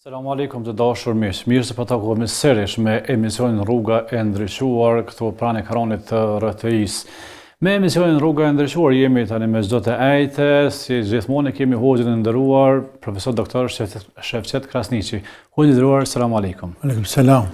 Selam aleikum të dashur miq. Mirë se po takohemi sërish me emisionin Rruga e Ndryshuar këtu pranë ekranit të RTI-s. Me emisionin Rruga e Ndryshuar jemi tani me çdo të ejte, si gjithmonë kemi hoxhin e nderuar, profesor doktor Shevqet Krasniqi. Hoxhi i nderuar, selam aleikum. Aleikum selam.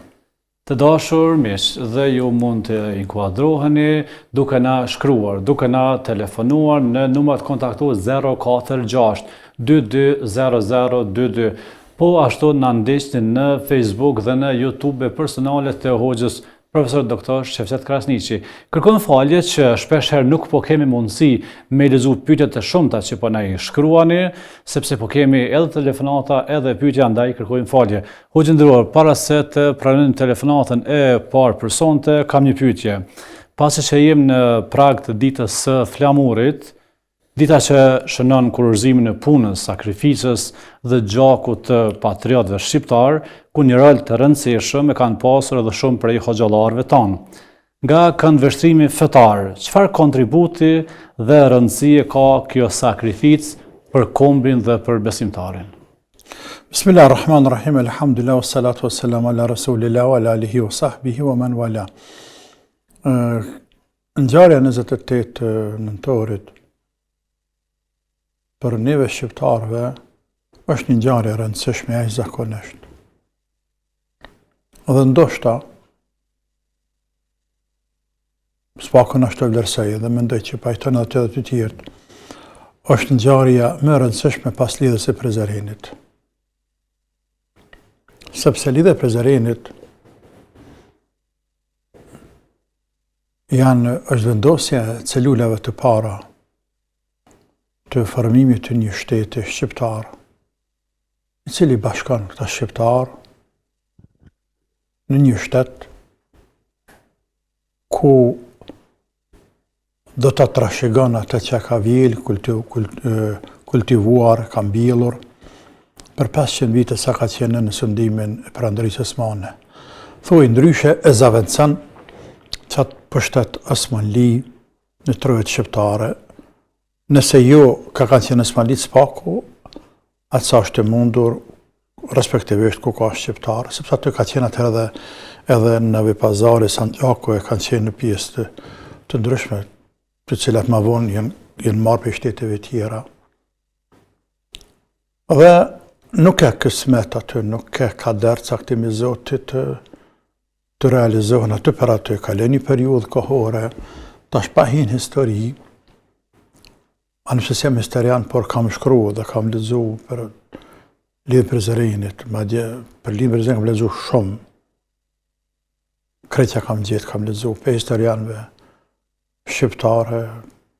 Të dashur miq, dhe ju mund të inkuadroheni duke na shkruar, duke na telefonuar në numrat kontaktues 046 22 0022. Po ashtu na ndiqni në Facebook dhe në YouTube personale të hoxhës profesor doktor Shevqet Krasniqi. Kërkojmë falje që shpeshherë nuk po kemi mundësi me lexu pyetjet e shumta që po na i shkruani, sepse po kemi edhe telefonata edhe pyetje, andaj kërkojmë falje. Hoxhë nderuar, para se të pranojmë telefonatën e parë personte, kam një pyetje. Pasi që jemi në prag të ditës së flamurit, dita që shënon kurorëzimin e punës, sakrificës dhe gjakut të patriotëve shqiptar, ku një rol të rëndësishëm e kanë pasur edhe shumë prej hoxhallarëve tanë. Nga këndvështrimi fetar, çfarë kontributi dhe rëndësie ka kjo sakrificë për kombin dhe për besimtarin? Bismillahirrahmanirrahim, alhamdulillah, wassalatu wassalamu ala rasulillah, wa ala alihi wa sahbihi wa man wala. Ngjarja 28 nëntorit për neve shqiptarëve është një ngjarje e rëndësishme e zakonisht. Dhe ndoshta s'pakon ashtu vlerësoj dhe mendoj që pajton edhe të tjerë. Është ngjarja më e rëndësishme pas lidhjes së Prizrenit. Sepse lidhja e Prizrenit është vendosja e celulave të para të formimit të një shteti shqiptar, i cili bashkon këta shqiptar në një shtet ku do të trashëgon atë që ka vjel, kultivuar, ka mbjellur për 500 vite sa ka qenë në sundimin e Perandërisë Osmane. Thuaj ndryshe e zaventson qatë pushtet Osmanli në trojet shqiptare. Nëse jo ka kanë qenë Osmanlit s'paku, atë sa është e mundur, respektivisht ku ka shqiptarë, sepse aty ka qenë atëherë edhe në Novi Pazar, Sanxhaku e kanë qenë në pjesë të ndryshme, të cilat më vonë janë marrë për shteteve tjera. Dhe nuk e kismet aty, nuk e kader caktimi Zotit të realizohen aty për aty, ka lënë një periudhë kohore, tash pa hin histori. Nëse jam historian, por kam shkruar dhe kam lexu për lidhjen e Prizrenit, madje për lidhjen e Prizrenit kam lexu shumë. Krejtja kam lexu për historianëve shqiptare,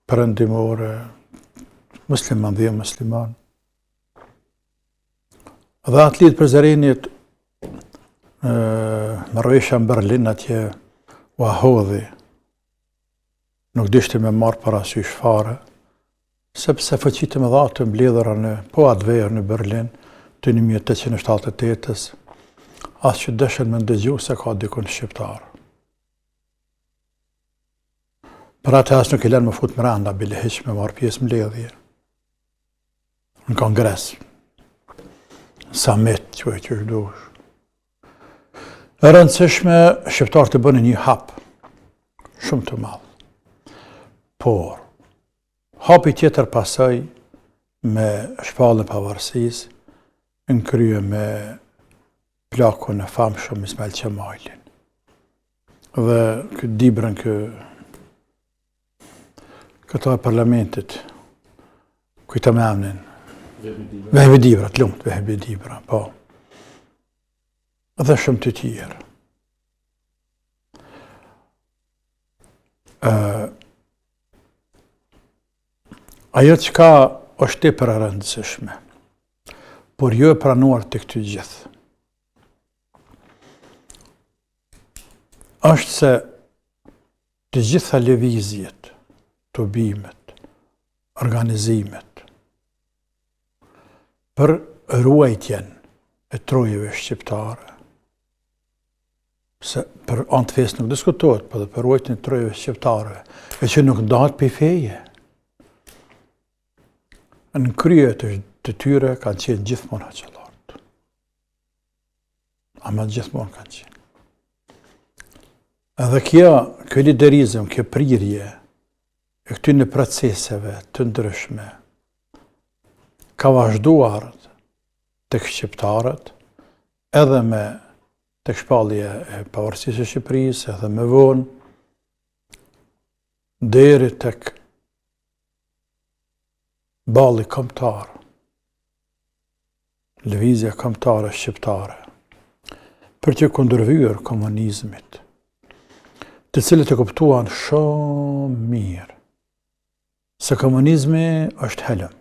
perëndimore, musliman dhe musliman. Dhe atë lidhje e Prizrenit më rrojsha në Berlin atje u ahodhi. Nuk dishte me marrë parasysh fare, sepse fuqitë më dha të mbledhura po atë verë në Berlin të 1878-s, as që dëshën me ndëgju se ka dikun shqiptar. Për atë as nuk i lënë më fut mrenda, bile hiq me marrë pjesë mbledhje. Në kongres, summit, që është dush. E rëndësishme, shqiptarët të bënë një hap, shumë të madh. Por hapi tjetër pasaj me shpallën e pavarësisë, në krye me plakun e famshëm Ismail Qemalin. Dhe këtë dibrën këto e parlamentit, kujta me emnin, Vehbi Dibra, po. Dhe shumë të tjerë. Ajo që ka është tepër e rëndësishme, por jo e pranuar të këty gjithë. Është se të gjitha lëvizjet, tubimet, organizimet, për ruajtjen e trojeve shqiptare, se për anë të fesë nuk diskutohet, për dhe për ruajtjen e trojeve shqiptare, e që nuk ndahet për feje. Në krye të tyre kanë qenë gjithmonë hoxhallarët. ama gjithmonë kanë qenë. Edhe kjo liderizëm, kjo prirje e këtyre proceseve të ndryshme ka vazhduar tek shqiptarët, edhe me tek shpallje e pavarësisë së Shqipërisë, edhe më vonë, deri tek balli kombëtar, lëvizja kombëtare shqiptare, për të kundërvyer komunizmit, të cilët e kuptuan shumë mirë se komunizmi është helm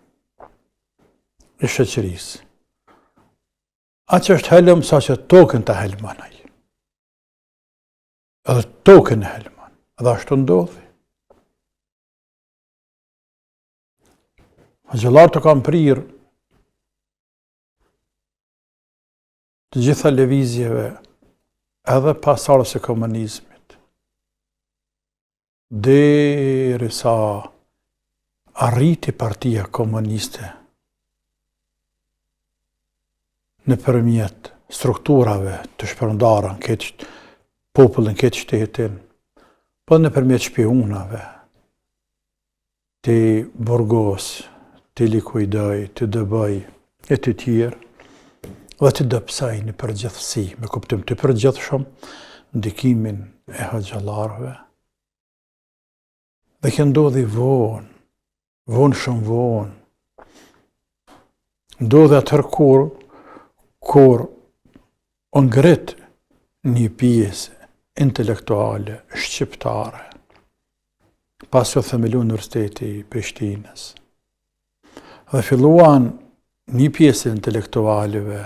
i shoqërisë. Aq është helm sa që tokën të helman ai. Edhe tokën e helman. Edhe ashtu ndodhi. Hoxhallar të kam prirë të gjitha lëvizjeve edhe pas ardhjes së komunizmit, derisa arriti Partia Komuniste nëpërmjet strukturave të shpërndara në këtë popullin, këtë shtetin, po nëpërmjet shpionave, të Burgos, të likuidoj, të dëbëj, e të tjerë, dhe të dëpsaj në përgjithësi, me kuptim të përgjithshëm, ndikimin e hoxhallarëve. Dhe kjo ndodhi vonë shumë vonë. Ndodhi atëherë kur u ngrit një pjesë intelektuale shqiptare, pas u themelu Universiteti i Prishtinës. Dhe filluan një pjesë intelektualeve,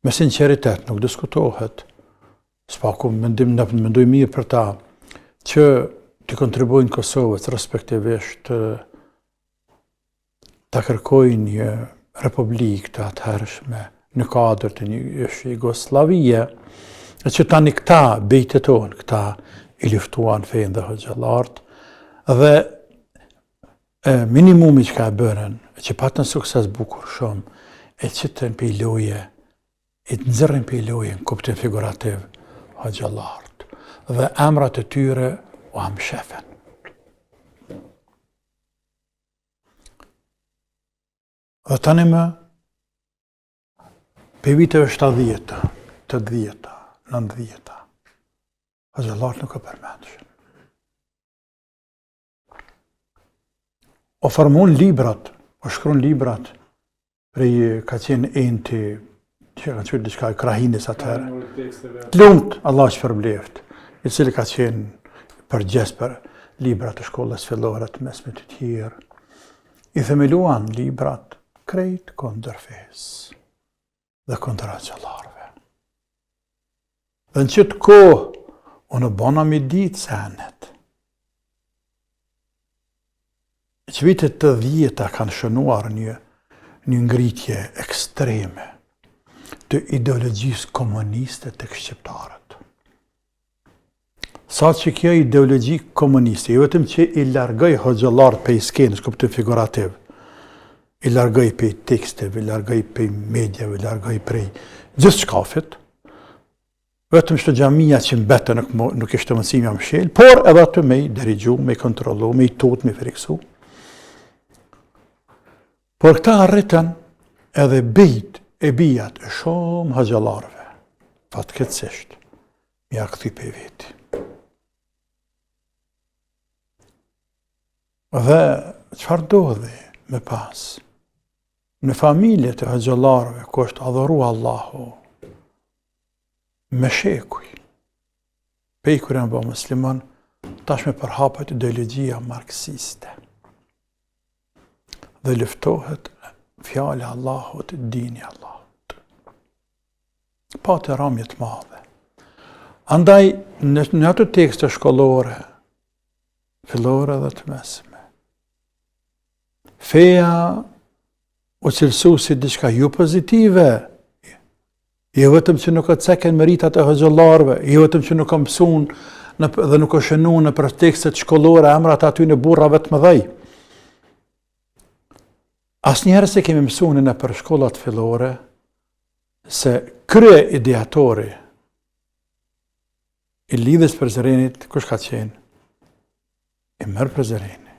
me sinqeritet, nuk diskutohet, s'paku mendoj mirë për ta, që të kontribuojnë Kosovës, respektivisht të kërkojnë një republikë të atëhershme në kuadër të një Jugoslavie, e që tani këta bejteton, këta i luftuan fejnë dhe hoxhallarët, dhe minimumi që ka e bërën, që patën sukses bukur shumë, e qëtën për i loje, i të nëzërën për i loje në kuptim figurativ hoxhallarët, dhe emrat e tyre u amshefen. Dhe tani më, për viteve 70-ta, 80-ta, 90-ta, hoxhallarët nuk e përmendëshin. O formun librat, o shkruan librat, prej ka qenë enti, që ka qenë diçka e krahinis atëherë. Lumt, Allah shpërbleft, i cili ka qenë përgjes për librat të shkollës fillore të mesme të tjerë. I themeluan librat krejt kundër fesë dhe kundër hoxhallarëve. Dhe në qëtë kohë, unë bona me ditë se anet. Që vitet të 10-ta kanë shënuar një ngritje ekstreme të ideologjisë komuniste të shqiptarët. Sa që kjo ideologji komuniste, jo vetëm që i largoj hoxhallarët prej skenës, kuptim figurativ, i largoj prej teksteve, i largoj prej medjave, i largoj prej gjithë shkafit, vetëm shto xhamia që mbete nuk ishte mundësi me mshel, por edhe aty me i dirigju, me i kontrollu, me i tot, me i friksu. Por këta arritën edhe bijt e bijat e shumë hoxhallarëve, fatkeqësisht, ja këthy pe veti. Dhe çfarë ndodhi me pas? Në familjet e hoxhallarëve, ku është adhuru Allahu, me shekuj, pej kur janë bë musliman, tashme përhapet ideologjia marksiste. Dhe luftohet fjale Allahut, dini Allahut. Pa të ramjet madhe. Andaj, në ato tekste shkollore, fillore dhe të mesme, feja u cilësu si diçka ju pozitive, jo vetëm që nuk e ceken meritat e hoxhallarëve, jo vetëm që nuk e mësun dhe nuk e shënun në për tekstet shkollore, emrat aty në burrave të mëdhej. Asnjëherë se kemi mësuar në për shkollat fillore se krye ideatori i lidhjes për Zërenit, kush ka qenë? I merr për Zëreni.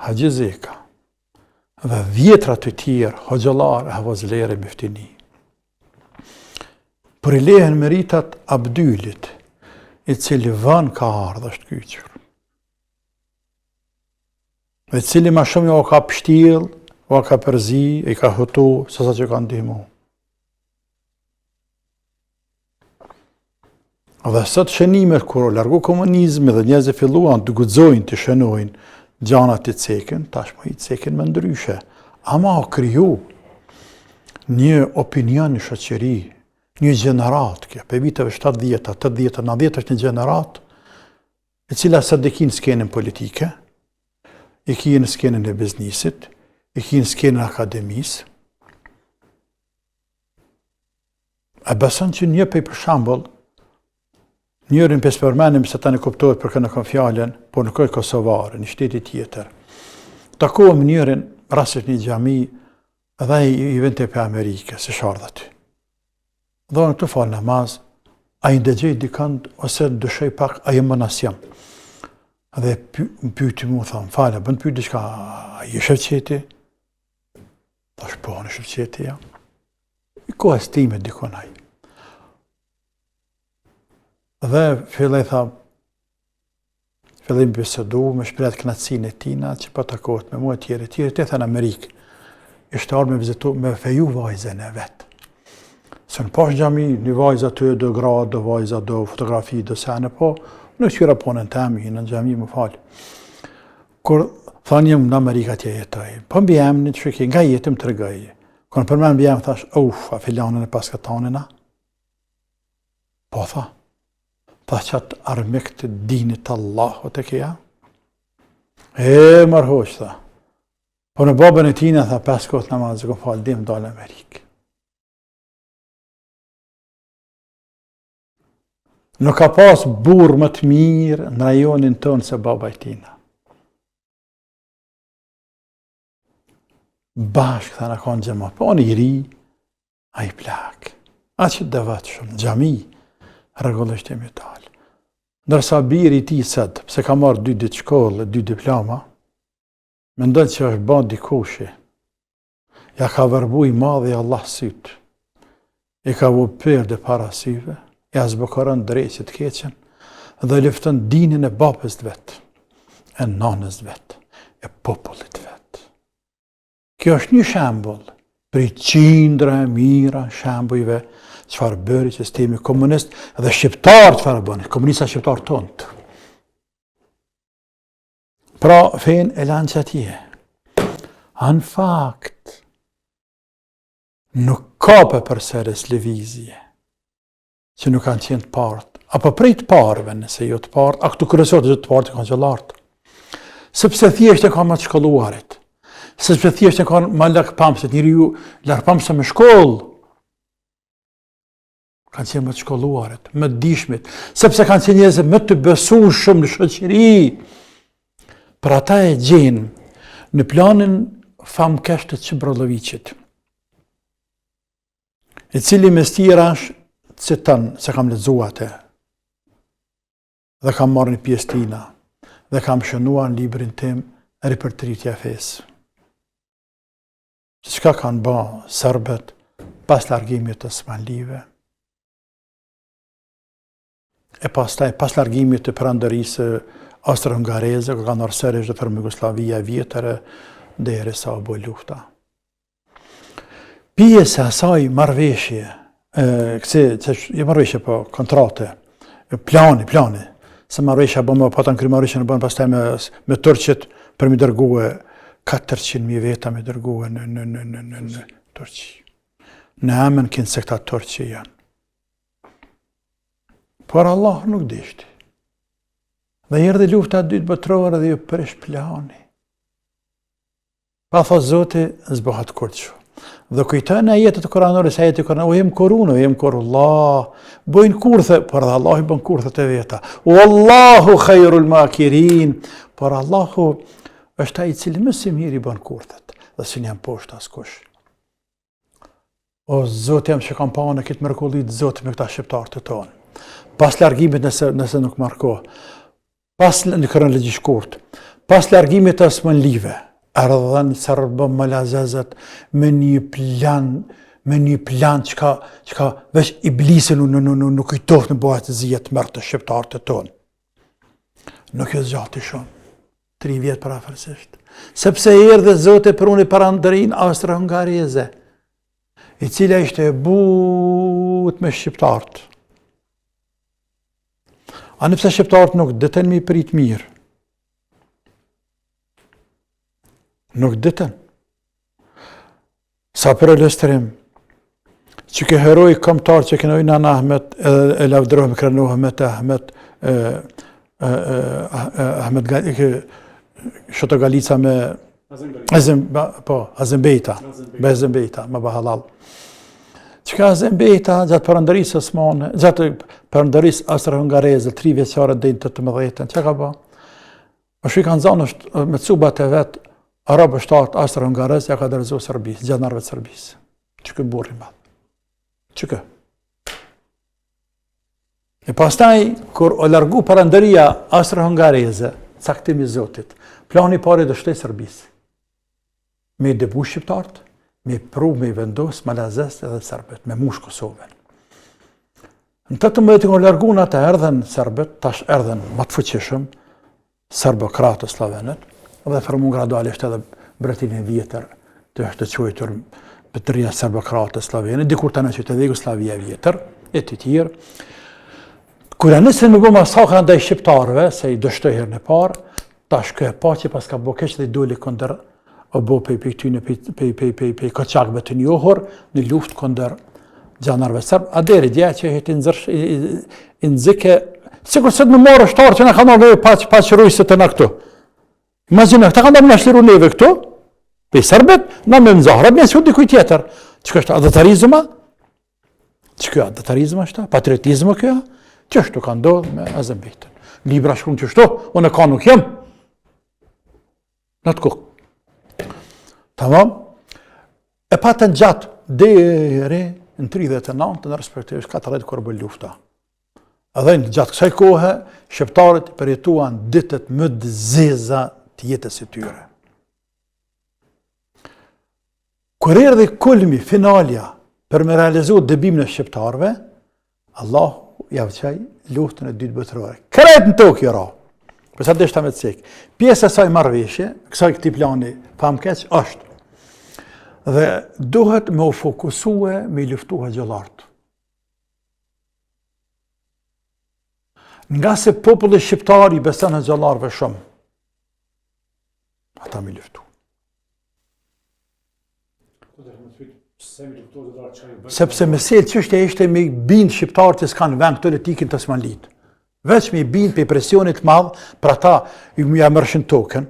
Haxhi Zeka dhe 10 të tjerë, hoxhallar e havazlere Müftini. Për i lehen meritat Abdylit, i cili van ka ardhë është kyqër. Dhe cili ma shumë o ka pështil, o ka përzi, i ka hëtu, sësa që ka ndihmu. Dhe sot shënimet, kur o largu komunizmi dhe njerëzit filluan të guxojnë të shënojnë gjanat i cekën, tashmë i cekën me ndryshe. Ama o kriju një opinion në shoqëri, një gjenerat, kjo, për viteve 70, 80, 90 është një gjenerat, e cila së dikin skenën politike, i kinë skenën e biznisit, i kinë skenën akademisë. E beson që një për shambull, njërin për spërmenim se ta në kuptohet për kënë kom fjallën, por nuk është Kosovare, një shteti tjetër. Takohem njërin, rasisht një gjami, dhe i vente për Amerike, se shardhët. Dhe në të falë namaz, a i ndëgjej dikënd, ose dëshoj pak, a i më nasjam. Dhe pyti mu, thamë, falë, bënd pyti diçka, a i shëfqeti? Thash, po, në shëfqeti, ja. I kohës time dikonaj. Dhe fillej tha, fillim bisedu me shpirat knatësinë e tina, që pa takohet me mua tjere të thënë Amerikë. Ishte arë me vizitu, me feju vajzën e vetë. Se në pash gjami, një vajza të do gradë, do vajza, do fotografi, do sene, po, në qyra ponën temi, në gjami më falë. Kur thanë jem në Amerika tje jetoj, po mbi emni të shukje, nga jetëm të rëgaj. Kur në përmen mbi emë, thash, a filanën e paskatanina? Po, tha qatë armik të dinit Allahot e kja? Marhoq, tha. Po në babën e tina, tha, 5 kohët namazë, ku falë, dim dalë Amerikë. Nuk ka pas burë më të mirë në rajonin tonë se baba e tina. Bashkë, tha, në kanë gjema, po në i ri, a i plak. A që dëvat shumë, gjami, rregullisht e metal. Ndërsa biri i tij sëtë, pse ka marrë 2 ditë shkollë, 2 diploma, mendon që është bën dikushi. Ja ka vërbu i madhi Allah syt. I ka vu perde para syve, ja zbukuron drejtë të keqen, dhe lufton dinin e babës vet, e nanës vet, e popullit vet. Kjo është një shembull për qindra e mira shembujve çfarë bëri sistemi komunist dhe shqiptar çfarë bënë, komunista shqiptar tonë. Pra, fen e lanë që atje. Në fakt, nuk ka për sërës lëvizje, që nuk kanë qenë të partë, apo prej të parëve nëse jo të partë, a këtu kërësor të të partë e kanë që lartë. Sepse thjesht e kanë më të shkolluarit, sepse thjesht e kanë më lakë pamësit, njëri ju lakë pamësit me shkollë, kanë qenë më të shkolluarit, më të dishmit, sepse kanë qenë njerëz më të besueshëm në shoqëri. Për ata e gjenë në planin famkesh të Çibrollovicit, i cili mes tjerash citon se kam lexuar atë, dhe kam marrë një pjesë tina, dhe kam shënuar në librin tim Ripërtritja e fesë. Çka kanë bë serbët pas largimit të Osmanlive, e pastaj pas largimit të perandorisë austro-hungareze, ku kanë sërish dhe për Jugoslavia vjetëre, derisa u bë lufta. Pjesë asaj marrëveshje, marrëveshje po kontrate, plani, se marrëveshja bëmë patën kry marrëveshje në bënë pastaj me Turqit për mi dërguë 400.000 veta mi dërguë në Turqi. Në emën kënë se këta Turqi janë. Por Allah nuk dishti. Dhe erdhi lufta 2 botërore dhe ju prish plani. Pa thot Zoti, zbohat kurçu. Dhe kujtojnë ajetet e Kuranit, se ajetet e Kuranit, o jem korun, o jem korullah, bojnë kurthe, por dhe Allah i bën kurthet e veta. O Allahu khairul makirin, por Allahu është ai i cili më së miri bën kurthet, dhe si janë poshtë askush. O Zotë jam që kam pa në këtë mrekullit Zotë me këta shqiptarë të tonë. Pas largimit nëse nuk marko, pas në kronologji shkurt, pas largimit të Osmanlive, ardhen Serbë Malazezët me një plan që veç iblisi nuk kujtoft në bëhet të zijet mërë të shqiptarë të tonë. Nuk e zgjati shumë, 3 vjetë para fërsisht. Sepse erdhe Zotë për unë i parandërin Austro-Hungareze, i cila ishte e but me shqiptarët. A nëpse shqiptarët nuk dëten me i prit mirë. Nuk dëten. Sa për e lëstërim, që ke heroj këmëtar që kënoj Nana Ahmet, e lavdrohem krenohem me të Shoto Galica me Azem Bejta, me Bahalal. Që ka Azem Bejta gjatë përëndërisë Osmane, gjatë përëndërisë Austro-Hungareze, 3 vjeqare dhe në 18, që ka ba? Më shu i kanë zanë me cubat e vetë, Arabë shtatë Austro-Hungareze, ja ka dërëzu Sërbisë, gjanarve të Sërbisë. Që kë burri madhë. Që kë? E pastaj, kur o largu përëndëria Austro-Hungareze, caktimi Zotit, plani pari do shtej Sërbisë. Me debu shqiptarët, me pru, me vendos, Malazes edhe Serbet, me mush Kosovën. Në 18 kur largun ata erdhen Serbet, tash erdhen më të fuqishëm, Serbokratë Slavenët, dhe formun gradualisht edhe Bretinë e vjetër të quajtur Mbretëria Serbokratë Slavene, dikur tani që të Jugoslavia e vjetër, e të tjerë. Kur nisën me bë masakra ndaj shqiptarëve, se i dështoi herën e parë, tash kjo e pa që pas ka bo keq dhe i doli kundër o bo pe koçakëve të njohur në luftë kundër gjanarëve serb. A deri dje që i nxike, sikur se të më marrë shtarë që na kanë dhënë pa rujse të na këtu. Imagjino, këta kanë na shliru neve këtu, pe serbet, na me nxahrat me sudi dikuj tjetër. Çka është adetarizma? Çka adetarizma është? Patriotizmo kjo? Çështu ka ndodhur me Azem Bejtën. Libra shkruan çështu, unë ka nuk jam. Në të kokë. Tamam? E patën gjatë deri në 39 në respektivisht 40 kur bë lufta. Edhe në gjatë kësaj kohe, shqiptarët përjetuan ditët më të zeza të jetës së tyre. Kur erdhi kulmi, finalja për me realizuar dëbimin e shqiptarëve, Allahu ja vçaj luftën e dytë botërore. Krejt në tokë jo ra. Përsa deshta me të cek. Pjesë e saj marrëveshje, këti plani pamkeq është. Dhe duhet me u fokusue me i luftuha gjëllartë. Nga se populli shqiptar i beson e gjëllarëve shumë. Ata me luftu. Sepse mesel çështja ishte me bind shqiptarët që s'kanë vend këtë letikin të Osmanlit. Veç me bind për presionit madh, për ata ju mërëshin tokën,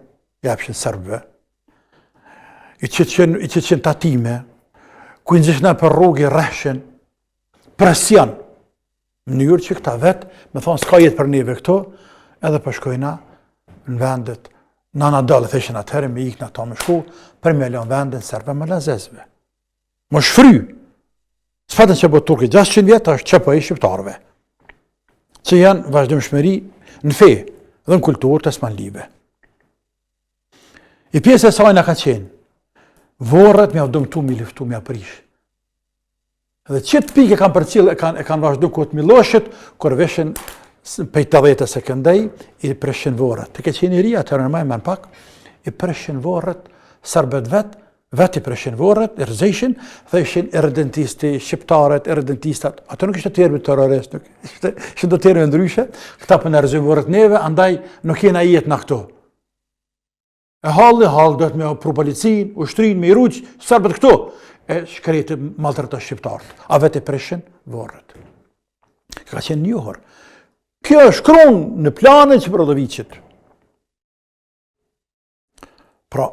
japshin serbëve, i qëtëshin tatime, ku i nëzishna për rrugë rrehshin, presion, në njërë që këta vetë, me thonë s'ka jetë për neve këto, edhe përshkojna në vendet, në anadalë theshin atëherë, me ikna ta më shku, për me leon vendin serbe më lazezve. Më shfry, s'fatën që bëtë Turki 600 vjetë, është që për i shqiptarve, që janë vazhdimshmëri në fe dhe në kulturë të Osmanlive. I pjesë e sajna ka qenë, vorët me avdëmtu mi liftu me aprish. Dhe qëtë pike kanë për cilë e kanë vazhdu këtë Miloshit, kur veshin pejt të dhejtë se këndej, i preshin vorët. Të ke qenë i ri, atërë në majmë pak, i preshin vorët, sërbet vetë i preshin vorët, i rëzëshin, dhe ishin irredentisti, shqiptarët, irredentistat. Ato nuk ishte termi terrorist, ishte do termi ndryshe, këta për në rëzën vorët neve, andaj nuk jena jetë në këto. E halli duhet me pru policin, ushtrin, me i rruq, sërbet këto, e shkreti maltërët të shqiptarët. A vetë i preshin vorët. Ka qenë njohër. Kjo është shkron në planin që Brodovicit. Pra,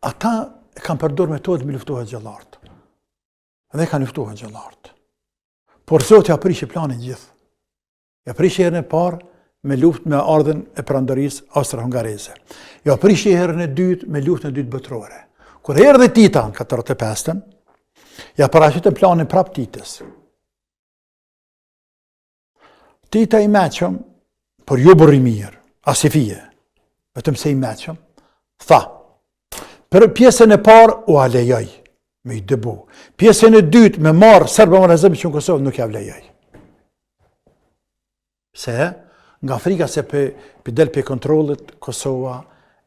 ata e kanë përdor metodë me luftuar gjëllartë. Dhe kanë luftuar gjëllartë. Por Zoti ja prishi planin gjithë. Ja prishi herën e parë me luftë me ardhen e perandorisë austro-hungareze. Ja prishi herën e dytë me luftën e dytë botërore. Kur erdhi Tita në 45-ën, Ja paraqitën planin prap Titës. Tita i meqëm, por jo burri mirë, as i fije, vetëm se i meqëm, tha, për pjesën e parë u alejoj, me i dëbu. Pjesën e dytë me marë Serbë më rëzëmi që në Kosovë nuk ja vlejoj. Se, nga frika se për del për kontrolit Kosova,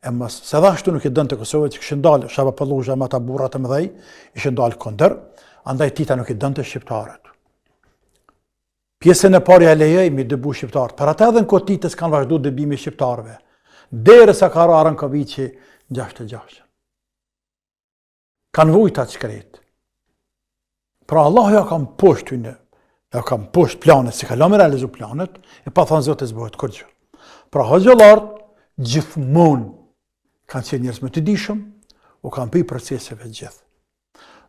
e mësë, se dha shtu nuk i dënë të Kosovë që këshën dalë, shaba pëlluja ma ta burat të mëdhej, ishën dalë kondër, andaj Tita nuk i dënë të shqiptarët. Pjesën e parë ja lejoj me dëbu shqiptarët. Për atë edhe në kohë Titës kanë vazhdu dëbimi shqiptarëve. Derisa ka rarën Koviqi 66. Kanë vujta të shkret. Pra Allah ja kam poshtë tyne, ja kam poshtë planet, si ka la me realizu planet, e pa thonë zote zbohet kërgjë. Pra hoxhëllarët gjithmonë kanë qenë njerëz më të dishëm, u kanë bëj proceseve gjithë.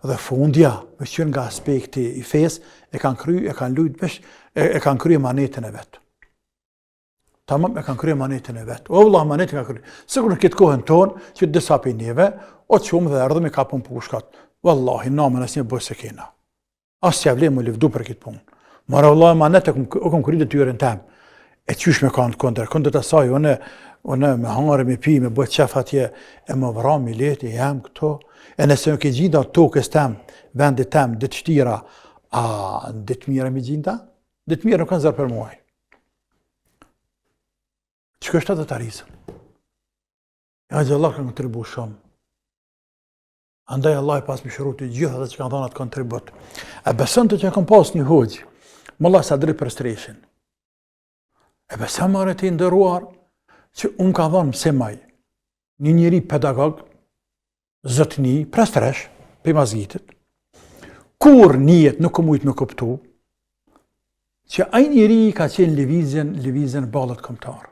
Dhe fundja, me qenë nga aspekti i fesë, e kanë kry manetën e vetë. Tamam, e kanë kry manetën e vetë. O, Allah, manetën ka kry. Sigur në këtë kohën tonë, që disa për neve, o të shumë dhe erdhëm i kapën pushkat. Wallahi, namen asë një bëjë se kena. Asë që javle më livdu për këtë punë. Mara, Allah, manetë o kom kry dhe të jërën temë. E qysh me kanë këndër të saj, one me hangare, me pi, me bëjt qef atje, e më vra, mi leti, jam këto. E nëse nuk e gjinda tokës tem, vendit tem, ditë shtira, a ditë mire me gjinda? Ditë mire nuk kanë zërë për muaj. Që kështë atë të arisëm? Ja që Allah kanë kontribu shumë. Andaj Allah i pas më shëru të gjithë atë që kanë thonë atë kontribut. E besën të që kanë pas një hoqë, më Allah sa drejt për streshin. E besën më rëti ndëruar, që unë ka thonë mëse maj, një njëri pedagog, zotëni, prestresh, për mazgitit, kur njët nuk mujtë me kuptu, që aj njëri ka qenë lëvizjen balët komtarë.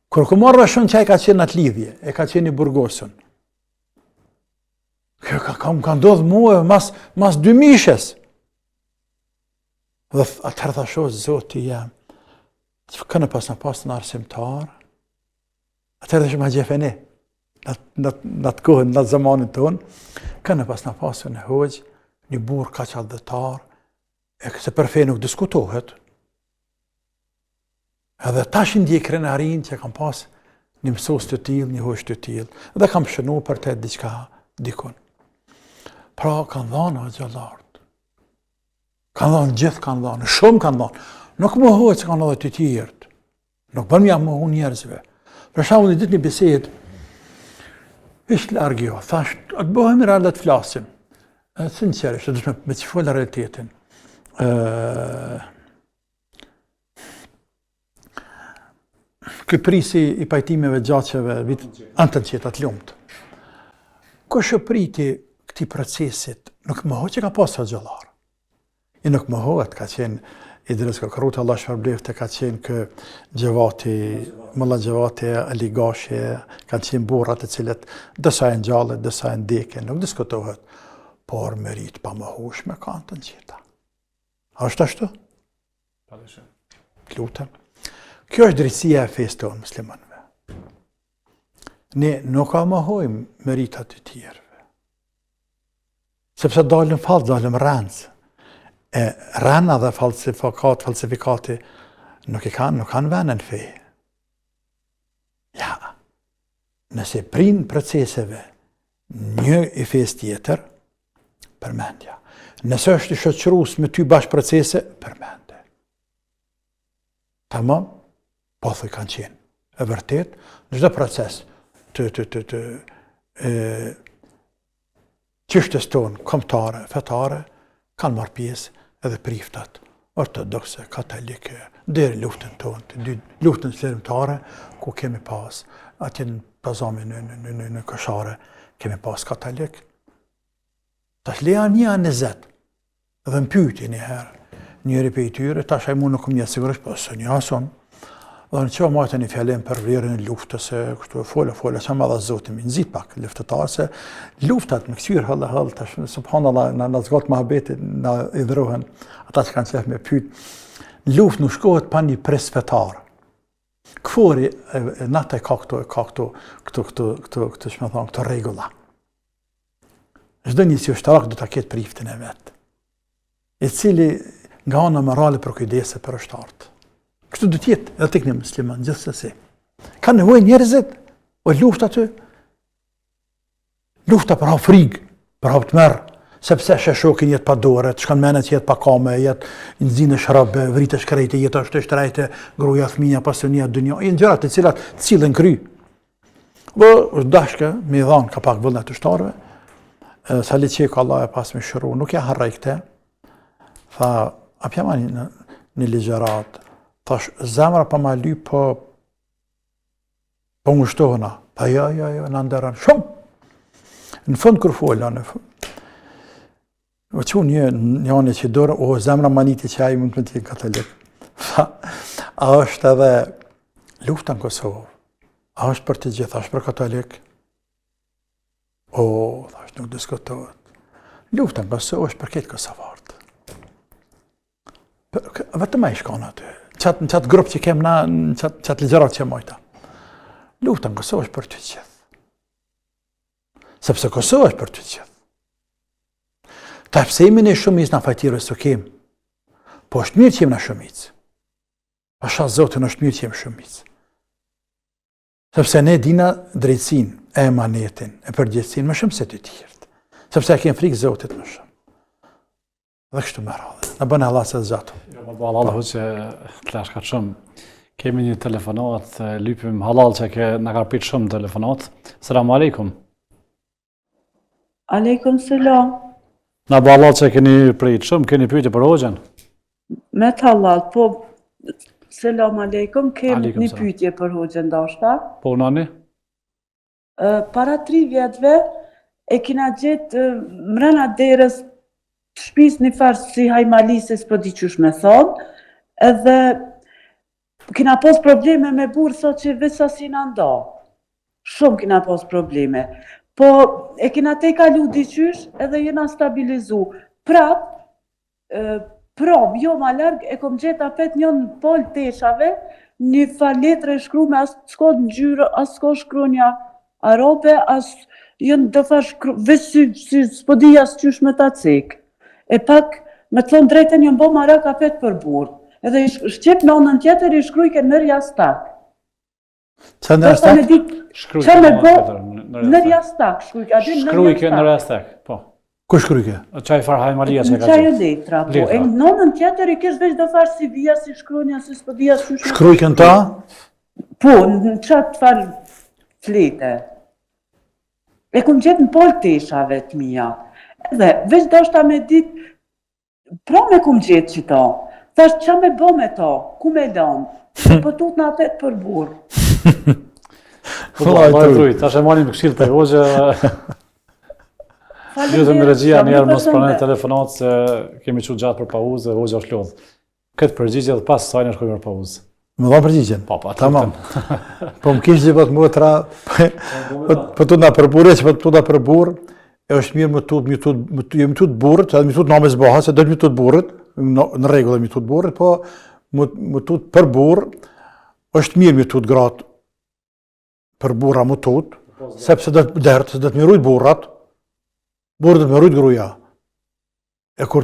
Kur ku marrë rëshën që aj ka qenë atë lidhje, e ka qenë i burgosën. Ka ndodhë muë mas 2 mishes. Dhe atëherë thashos, zoti jam, që kënë pas në arsimtarë, atëherë dhe shumë ha gjefene, në të kohën, në të zamanin tonë, kënë pas në pasën e hoqë, një burë ka qaldëtar, e këse për fe nuk diskutohet. Edhe tash ndjekre në arin që kam pas një mësos të tilë, një hoqë të tilë, dhe kam shënu për të diqka dikun. Pra kanë dhanë a gjallartë. Kanë dhanë gjithë kanë dhanë, shumë kanë dhanë. Nuk më hoqë që kanë dhe të tjertë. Nuk bërë mja më hu njerëzve. Për shumë një ditë një bisedë, ishtë largë jo, thashtë, atë bëhemi rrallë të flasim. Sinqerisht, dhe me që folë realitetin. Këprisi i pajtimeve gjaqeve, antën qëtë atë lumët. Kështë priti këti procesit, nuk më ho që ka pasë të gjallarë. I nuk më ho, atë ka qenë Idris Kakaruta, Allah shpërblefte, ka qenë kë gjevati, mëlla gjevati, aligashe, ka qenë burrat të cilët dësa e në gjallët, dësa e në deke, nuk diskutohet, por merit pa më hushme ka në të në qita. A është ashtu? Lutem. Kjo është drejtësia e fesë tonë muslimanëve. Ne nuk ka më hojmë meritat të tjerëve. Sepse dalim falë, dalim rëndë. E rëna dhe falsifikati nuk kanë venën fe. Ja, nëse prinë proceseve një i fesë tjetër, përmendja. Nëse është i shoqërus me ty bashkë procese, përmende. Tamam, po thë kanë qenë. E vërtet, në çdo proces çështës tonë kombëtare, fetare, kanë marrë pjesë edhe priftat, ortodokse, katolike, deri luftën tonë, luftën shlerimtare, ku kemi pas, atje në pazami në Koshare, kemi pas katolik. Tash leja 1-20, dhe më pyti një herë, njëri për i tyre, tash e mu nuk më një sigurisht, po së një ason, dhe në që majtë një fjallim për vlerën e luftës, kështu e fola, që më dhe zotim, nëzit pak luftetarë, se luftat më kësyrë hëllë, tash, subhanallah, në zgatë mahabetit, në idhruhen, ata që kanë qef me pytë, luft nuk shkohet pa një presvetarë. Këfori, natë e ka këto, që me thonë, këto regula. çdo një si ushtarak do ta ketë priftin e vet, i cili nga ana morale për kujdeset për ushtarët. Kështu do të jetë edhe tek ne musliman gjithsesi. Ka nevojë njerëzit o luftë aty. Lufta për frikë, për hap të merr, sepse shokin jetë pa dorë, shkon menet jetë pa kame, jetë nxinë shrabe, vritë shkrejtë, jetë ashtu shtrejtë, gruaja, fëmia, pasionia, dunja, janë gjëra të cilat cilën kry. Po dashka me dhon ka pak vullnet të ushtarëve. Sa liçek Allah e pas me shëru, nuk ja harroj këtë. Tha, a pjamani në ligjërat, thash, zemra pa ma ly, po ngushtohena. Pa jo, në ndërën, shumë. Në fund kër fola, në fund. O që një anë që dorë, o zemra maniti që ai mund të t'jenë katolik. Tha, a është edhe lufta në Kosovë, a është për të gjithë, a është për katolik? O, thash, nuk diskutohet. Lufta në Kosovë është për këtë kosovartë. Vetëm ai shkon aty. Në qatë grupë që kem na, në qatë ligjërat që mojta. Lufta në Kosovë është për të gjithë. Sepse Kosovë është për të gjithë. Ta pse jemi në shumicë në fajtirë së kemë, po është mirë që jem në shumicë. Pasha Zotin është mirë që jem shumicë. Sepse ne dina drejtsin, e emanetin, e përgjithsin, më shumë se të tjertë. Sepse e kemë frikë Zotit më shumë. Dhe kështu më radhe. Në bënë Allah se të zatu. Jo, më bëllë Allah që të lashka shumë. Kemi një telefonat, lypim halal që në ka pitë shumë telefonat. Selamu alaikum. Aleikum selam. Në bëllë që keni pritë shumë, keni pyetje për hoxhën? Me të halal, po, selam aleikum, kem Aleikum një selam. pyetje për hoxhën ndoshta. Po, nani? Para 3 vjetëve e kina gjetë mrena derës të shtëpisë një farë si hajmalisis për di qysh me thonë, edhe kina pos probleme me burë sot që vesa si në nda. Shumë kina pos probleme. Po e kina te kalu diqysh edhe jena stabilizu. Prap, prom, jo ma larg, e kom gjetë apet një në pol teshave, një farë letre shkru me as s'ko në gjyrë, as s'ko shkronja arabe, as jënë dë farë shkru, veç si s'podija s'qysh me ta cek. E pak, me të thonë drejten jënë bo marak apet për burë. Edhe shqep në anën tjetër i shkrujke nër jastak. Qa në rastak? Shkrujke Qa me në bo rastak. nër jastak, shkrujke. Shkrujke në rastak, po. Ku shkryke? Qaj farë hajmalia që Në ka qaj gjithë. letra, po. Letra. E në anën tjetër i kesh veç do farë si vija, si shkronja, si s'podija, si shkronja. Shkryke në ta? Po, në qatë farë flete. E kum gjetë në pol teshave të mija. Edhe, veç do shta me dit, pra me kum gjetë që ta. Thash, qa me bo me ta, ku me lanë, po tut në apet për burë. Po, Allah e trujt, tash e marim këshilë të hoxhë, ljudëm në regjia njerë mos pranë telefonat se kemi që gjatë për pauzë dhe hoxhë është lodhë. Këtë përgjigje dhe pas sajnë shkojmë për pauzë. Më dha përgjigjen? Po, po, Tamam. Po më kishë gjithë të motra, po të nga përbure, që po të nga përbur, e është mirë më tut burët, edhe më tut namës baha, se do të më tut burët, në regullë më tut burët, po më tut për burë, është mirë më tut gratë për burra më tut, sepse do të më rujt burrat, burët do të më rujt gruja. E kur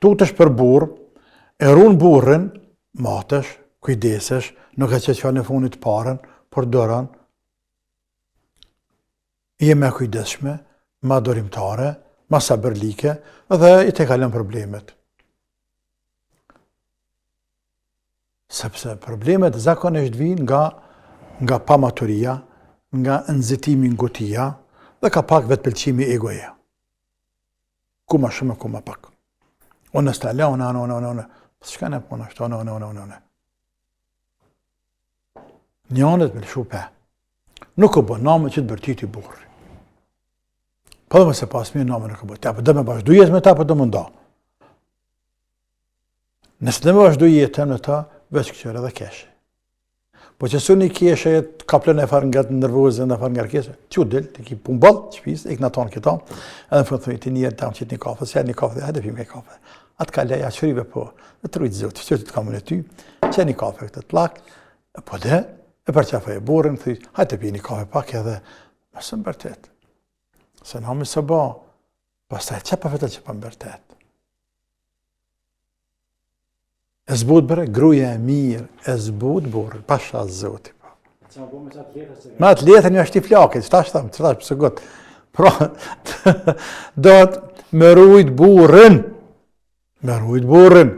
tutesh për burë, e runë burën, matesh, kujdesesh, nuk e që në funit parën, për dërën, je me kujdeshme, ma dorimtare, ma sabërlike, dhe i te kalën problemet. Sepse problemet zakonisht vinë nga pamaturia, nga nëzitimi ngutia, dhe ka pak vetë pëlqimi egoja. Ku ma shumë, ku ma pak. Unë stale, unë. Shka ne punë është, unë. Njënët me lëshu pe. Nuk o bë namë që të bërtit i burri. Po dhe më se pas mirë namë nuk o bë. Ta për dhe me bashkëdu jetë me ta, për dhe më nda. Nëse dhe me bashkëdu jetën me ta, veç këqyre dhe keshe. Po që su një keshe jetë kaplën e farë nga të nërvozën dhe farë nga rkeshe, që dilë, të ki punë balë, që pisë, ik në tonë këta, edhe më fëtë të njerë të amë qitë një kafe, se një kafe dhe hajde pime kafe. Atë ka leja qërive po, dhe të rujtë zotë, që të kamë në ty, që një kafe këtë të plak, po dhe, e për qafë e borën, thëj, hajde pi një kafe pak edhe, më së më bërtet. Se në hamë së ba, Pastaj që pa vetë që pa mbërtet. E zbut bërë, gruja e mirë, e zbut burë, pasha zoti. Ma të letën një është i flakit, qëta është thamë, qëta është pësë gotë. Pra, do të më rujt burën. Me rujt burën.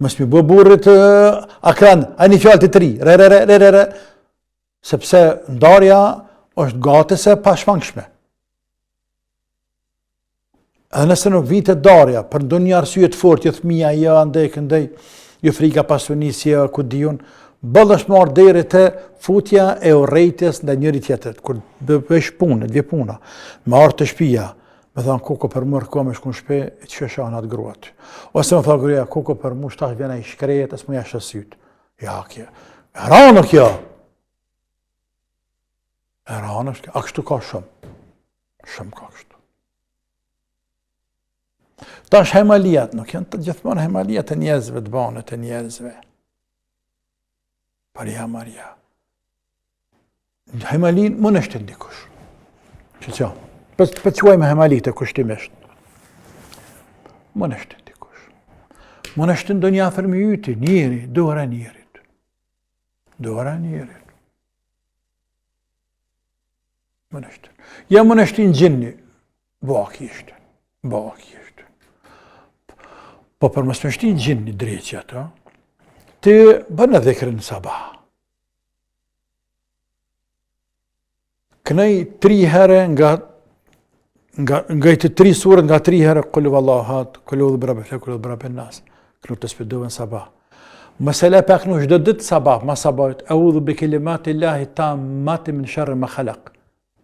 Mos mi bë burrit akran, a një fjallë të tri, re. Sepse ndarja është gatës e pashmangshme. Edhe nëse nuk vite darja, për ndo një arsye të fort, jo thmija, jo andej, këndej, jo frika pasunisje, jo ku diun, bëllë është marrë deri të futja e urrejtjes ndaj njëri tjetrit, kur bësh punë, dvje puna, marrë të shtëpia, me thonë koko për mu rëko me shku në shpe, e që shana të gruat. Ose me thonë gruja, koko për mu shtash vjena i shkret, as mu jashtë syt. Ja, kjo. E ranë kjo. E ranë është kjo. A kështu ka shumë. Shumë ka kështu. Ta është hemalijat, nuk janë të gjithmonë hemalijat e njerëzve, të banët e njerëzve. Parja marja. Hemalin më nështë të ndikush. Që që? Për të quajme hemalit e kushtimisht. Më nështë të ndikush. Më nështë të ndonjë afërmi yti, njeri, dora njerit. Dora njerit. Më nështë. Ja më nështë në gjinni, bak ishte. Bak ishte. Po për mësë nështë në gjinni dreqja të, të bërë në dhekërën sabah. Kënej 3 herë nga i të 3 surët, nga 3 herë, kullu vallahat, kullu dhe brabe flek, kullu dhe brabe nas, kënu të spedove në sabah. Mësele pak në shdo ditë sabah, ma sabahit, e u dhe bi kelimati Allahi ta mati min sharri ma khalaq,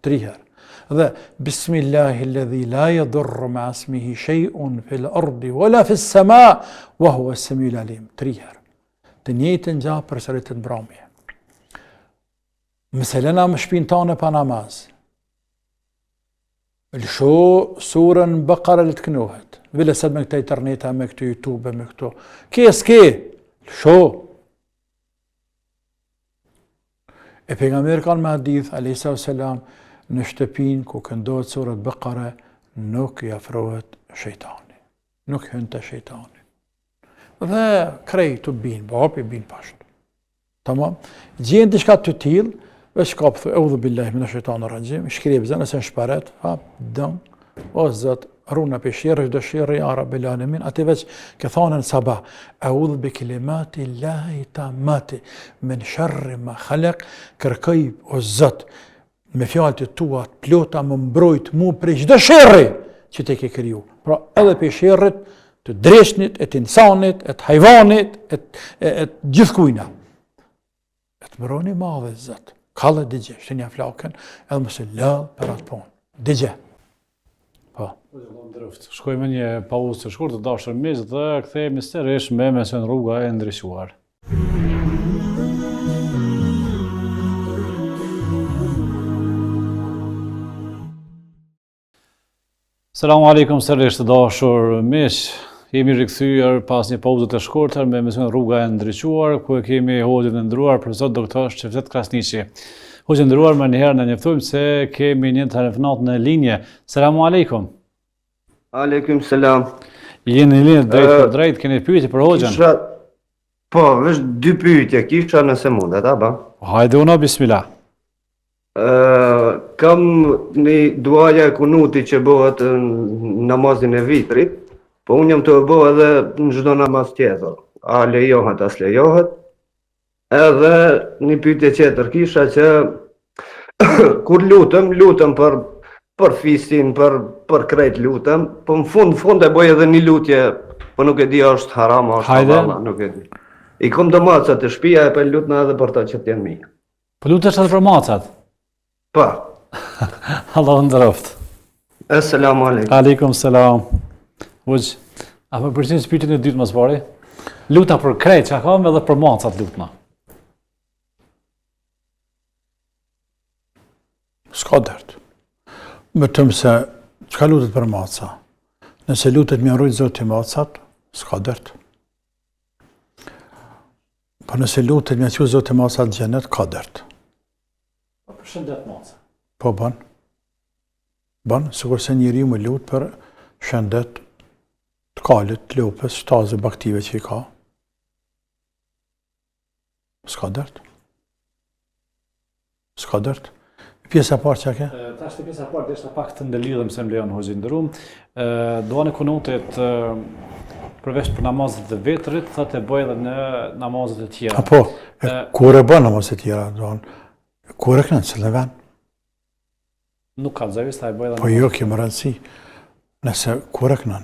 3 herë. Dhe, bismillahi alladhi la yadurru ma asmihi shay'un fil ardi, wala fis sama, wa huwa as-samiul alim, 3 herë. Të njëjtën gjahë për sëritë në bramje. Mëselena më shpinë tane pa namaz. Lësho surën Bakara le të kënohet. Vile sëtë me këta interneta, me këtu YouTube, me këtu. S'ke. Lësho. E pejgamberi kanë me hadith, a.s. në shtëpin ku këndohet surët Bakara, nuk i afrohet shejtani. Nuk hynë të shejtani. Dhe krej të binë, bapi binë pashtë. Tamam? Gjenë diçka të tillë, veç ka pëthu, eudhu billahi mina shejtanë rajim, shkribë nëse në shparet, o zët, runa për shirë, është dëshirë, ja rabbil alamin, ati veç këthanën sabah, eudhu bi kelimati Allahi tammati, min sharri ma khalaq, kërkoj, o zët, me fjallë të tua, të plota, më mbrojt mu për çdo sherri që te ke kriju. Pra edhe për sherrit të dreshnit, e të insanit, e të hajvanit, e të gjithkujna. E të mbroni madhe, zët. Kalle digje, shtë një flakën, edhe mëse lëllë për atë punë. Digje. Po. Shkojme një pauzë të shkurtë të dashur miq dhe kthehemi sërish me emision Rruga e Ndryshuar. Selamu alaikum sërish të dashur miq. Jemi rikthyer pas një pauze të shkurtër me emision Rruga e Ndryshuar, ku e kemi hoxhin e nderuar profesor doktor Shevdet Krasniqi. Hoxhin e nderuar, më njëherë na njoftojmë se kemi një telefonat në linje. Selamu alaikum. Aleikum selam. Jeni në linje drejt për drejt, keni pyetje për hoxhin? Po, vesh 2 pyetje kisha nëse mundet, a ba? Hajde una, bismillah. Kam një duaja e kunuti që bëhet në namazin e vitrit, po unë jam të e bëhe edhe në çdo namaz tjetër. A lejohet, as lejohet. Edhe një pyetje tjetër kisha që kur lutem për fisin, për krejt lutem, po në fund e bëj edhe një lutje, po nuk e di a është haram, a është halal, nuk e di. I kom të macat të shtëpia e për lutna edhe për ta që t'jen mi. Po lutesh edhe për macat? Pa. Allahu nderoft. Assalamu alaikum. Aleikum selam. Hoxh, a më pëlqen pyetjen e dytë më së pari? Luta për krejt, çka kam edhe për macat lutna. S'ka dert. Vetëm se çka lutet për maca. Nëse lutet më rujt Zoti macat, s'ka dert. Po nëse lutet më thua Zoti macat në xhenet, ka dert. Përshëndet maca. Po ban, sikur se njeriu më lut për shëndet, të kalit, të lopës, shtazë baktive që i ka. S'ka dërt. S'ka dërt. Pjesa parë që ke? Tash të pjesa parë, dhe pak të ndëlidhëm se më lejon hoxhi ndërum. Dua në kunutet përveç për namazet dhe vetrit, thotë e bëj edhe në namazet e tjera. Apo, kur e bën namazet e tjera, kur e kënë, se në vend? Nuk ka zëvis, ta e bëj edhe Po jo, kemë rëndësi. Nëse kur e kënë?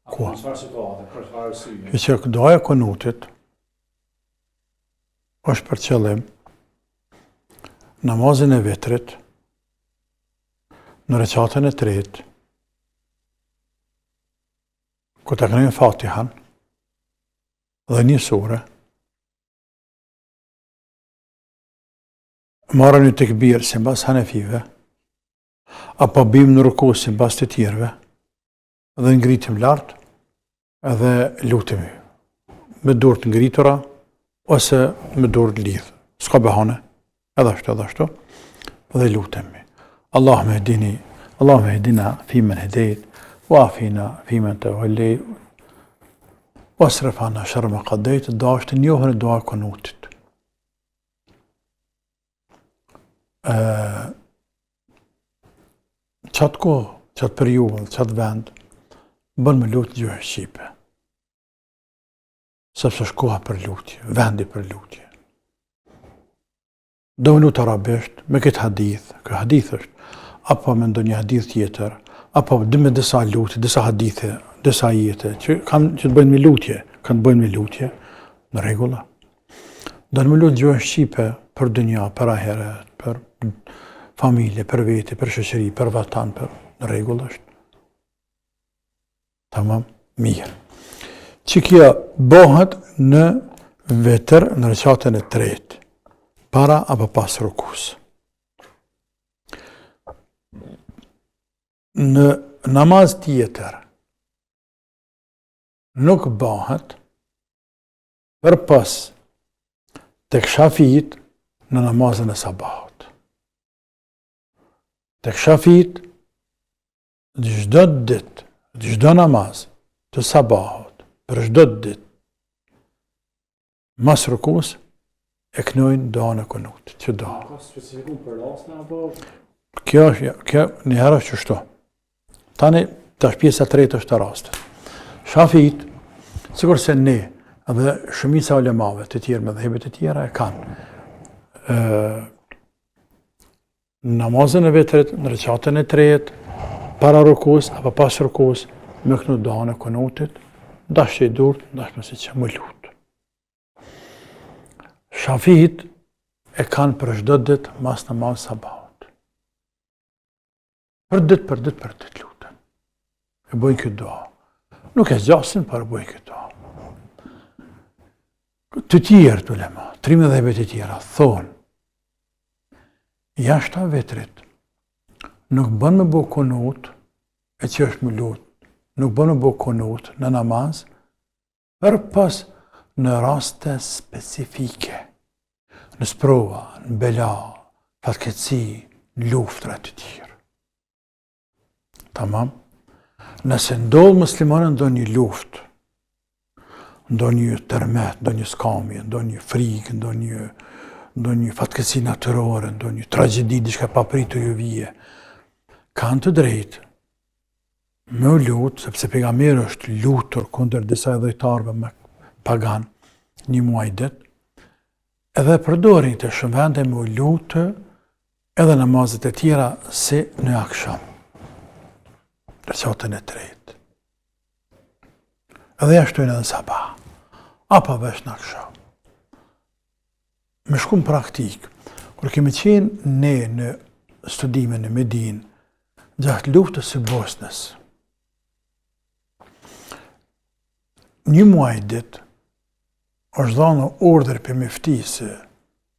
Ku? Në çfarë situate, për çfarë arsye? Që doja kunutit është për qëllim namazin e vetrit në recatën e tretë, ku të kënojnë Fatihan dhe një sure, marrën një tekbir si mbas hanefive, apo bim në ruku si mbas të tjerve, dhe ngritim lartë, edhe lutemi, me durë të ngritura, ose me durë të lidhë. S'ka behane, edhe ashtu, dhe lutemi. Allahumma hdina fimen hedejt, wa afina fimen të vëllej, wasrif anna sharra ma qadejt, do është njohën e dua kunutit. Qatë kohë, qatë periudhë, qatë vend, bën me lutë gjuhë shqipe. Sepse është koha për lutje, vendi për lutje. Do me lutë arabisht, me këtë hadith, kë hadith është, apo me ndonjë hadith tjetër, apo me disa lutje, disa hadithe, disa jete, që të bëjnë me lutje, kanë të bëjnë me lutje, në regula. Do me lutë gjuhë shqipe për dënja, për aheret, për familje, për vete, për shoqëri, për vatan, në regula është. Tamam, mirë. Që kjo bëhet në vetër në recatën e tretë, para apo pas rukus. Në namaz tjetër, nuk bëhet për pas tek Shafit në namazën e sabahut. Tek Shafit, çdo ditë, çdo namaz të sabahut, për çdo ditë, mas rukus, e kënojnë doan e kunutit, që do. Ka specifikum për rastin apo? Kjo një herë është qështu. Tani, tash pjesa tretë është të rastit. Shafit, sikur se ne, edhe shumica ulemave të tjerë me dhehebet të tjera e kanë. Namazën e vetrit, në recatën e tretë, para rukus, apo pas rukus, me kënu doan e kunutit, ndash që i durët, ndash nëse që më lutë. Shafit e kanë për çdo ditë mas namaz sabahut. Për ditë lutën. E bëjnë këtë dua. Nuk e zgjasin, për bëjnë këtë dua. Të tjerë të ulema, trime dhe të tjera, thonë, jashta vetrit, nuk bën me bo kunut, e që është më lutë, nuk bën me bo kunut në namaz, për pas në raste specifike, në sprova, në bela, fatkeqësi, në luftra të tjera. Tamam? Nëse ndodhë muslimanë ndonjë luftë, ndonjë tërmet, ndonjë skamje, ndonjë frikë, ndonjë fatkeqësi natyrore, ndonjë tragjedi, diçka papritur ju vije, kanë të drejtë me u lutë, sepse pejgamberi është lutur kundër disa dhejtarëve me pagan një muaj ditë, edhe përdorin të shumë vende me u lutë edhe namazet e tjera si në aksham, recatën e tretë. Edhe jashtojnë edhe sabah, apo vesh në aksham. Me shkum praktik, kur kemi qenë ne në studime në Medinë, gjatë luftës së Bosnës, një muaj ditë, është dhënë urdhër për meftisë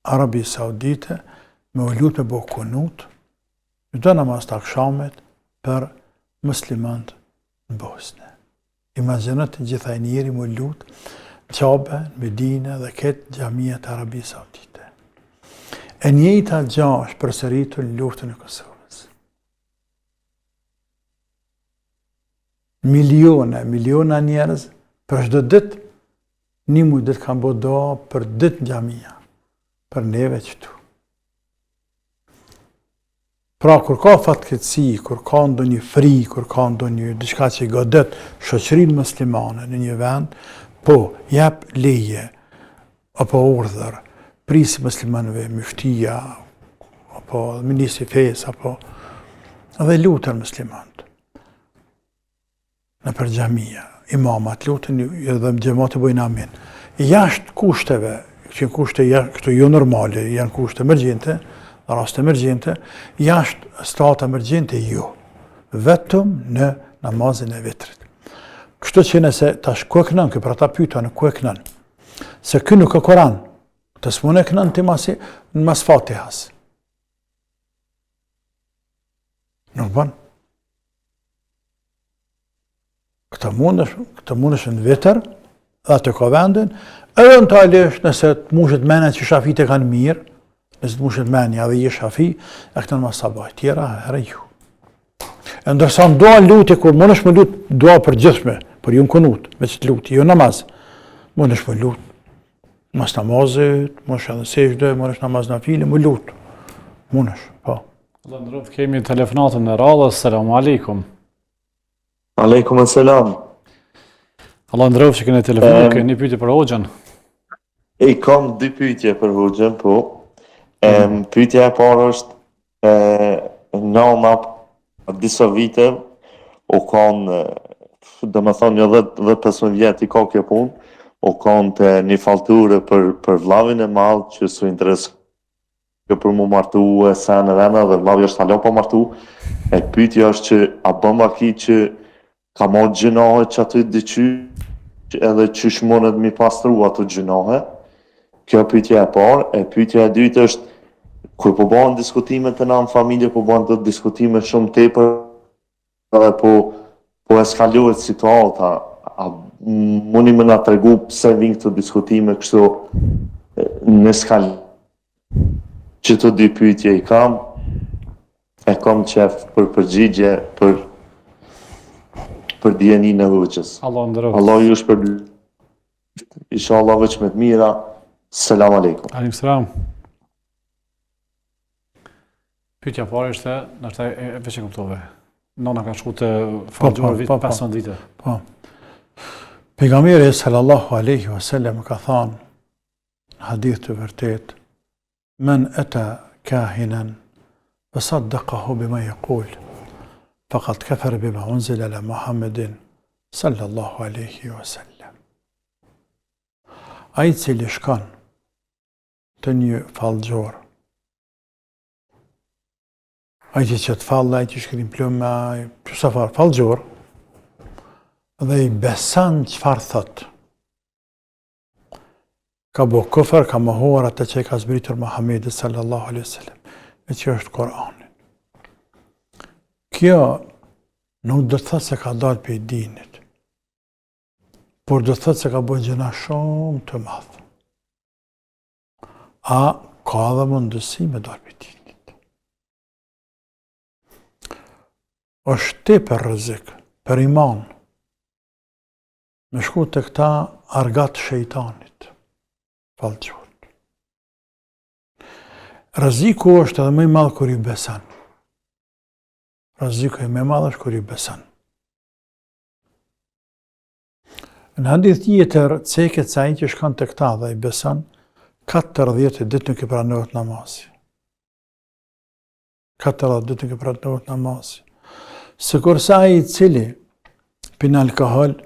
Arabi Saudite me u lutë me bo kunut, çdo namaz të akshamit për muslimanët në Bosnë. Imagjinat gjithaj njeri me u lutë Qabe, Medinë dhe këtë xhamia të Arabi Saudite. E njëjta gjë është përsëritur në luftën e Kosovës. miliona njerëz për çdo ditë, një muj ditë kanë bërë dua për ditë në xhamia, për neve këtu. Pra, kur ka fatkeqësi, kur ka ndonjë frikë, kur ka ndonjë diçka që godet shoqërinë muslimane në një vend, po jap leje apo urdhër prisi muslimanëve, muftia apo ministri i fesë apo edhe lutën muslimanët. Në për xhamia, imamat lutën edhe xhamati bojnë amin. Jashtë kushteve, që kushte këto jo normale, janë kushte emergjente, raste emergjente, jashtë state emergjente jo, vetëm në namazin e vitrit. Kështu që nëse tash ku e kënon, për ata pyeta në ku e kënon, se kë nuk e Koran, të s'mune kënon të mas Fatihas. Nuk bën. Këtë mundesh në vitër, dhe të ka vendin, eventualisht nëse të mushet menen që shafit e kanë mirë, nëse të mushet menja dhe je shafi, e këtën mas sabaj, tjera herë ju. E ndërsa në dua lutje, kur mundesh me lut dua për gjithme, për ju në kunut, me që të lutje, jo namaz, mundesh me lut, mas namazit, mundesh edhe sejde, mundesh namaz në fili, më lut, mundesh, po. Allah ndroft, kemi telefonatën në radhës, selamu alaikum. Aleikum assalam. Allah ndroft që keni telefonat, keni një pyetje për Hoxhën. Kam dy pyetje për Hoxhën, po. Pyetja e parë është nana disa vite u kanë, domethënë një 10-15 vjet i ka kjo punë, u kanë të një falture për vllavin e madh që s'u interes për mu martu e sen e vena dhe vllavi është hala pa martu. E pyetja është që a bën aki që ka marrë gjinohe që aty dyqy edhe që shmonet mi pastru ato gjinohe. Kjo pyetja e parë. E pyetja e dytë është kur po bëhen diskutime të na në familje, po bëhen të diskutime shumë tepër edhe po eskalohet situata. A mundi më na tregu pse vijnë këto diskutime kështu në skalë? Që të dy pyetje i kam, e kam qef për përgjigje për dijenin e Hoxhës. Allah ndroft. Allah ju shpërblyf. Inshallah veç me të mira. Selam aleikum. Aleikum selam. Pyetja e parë ishte, ndoshta e veç e kuptove. Nona ka shku të falgjor vit 15 vite. Po. Pejgamberi sallallahu alaihi wasallam ka thënë në hadith të vërtet, من أتى كاهنا فصدقه بما يقول فقد كفر بما أنزل على محمد صلى الله عليه وسلم. Ai cili shkon të një fallxhor, ai që të falla, ai që shkrim plumë, që sa farë fallxhor, dhe i beson çfarë thot, ka bo këfër, ka mohuar atë që i ka zbritur Muhamedi sallallahu alaihi wasallam, e që është Kur'ani. Kjo nuk do të thotë se ka dalë për dinit, por do të thotë se ka bërë gjëna shumë të madh. A ka dhe mundësi me dalë për dinit. Është tepër rrezik për iman me shku të këta argat shejtanit. Falgjor. Rreziku është edhe më i madh kur i beson. Rreziku më i madh është kur i beson. Në hadith tjetër, ceket se ai që shkon tek ta dhe i beson, 40 ditë nuk i pranohet namazi. 40 ditë nuk i pranohet namazi. Sikurse ai i cili pin alkohol,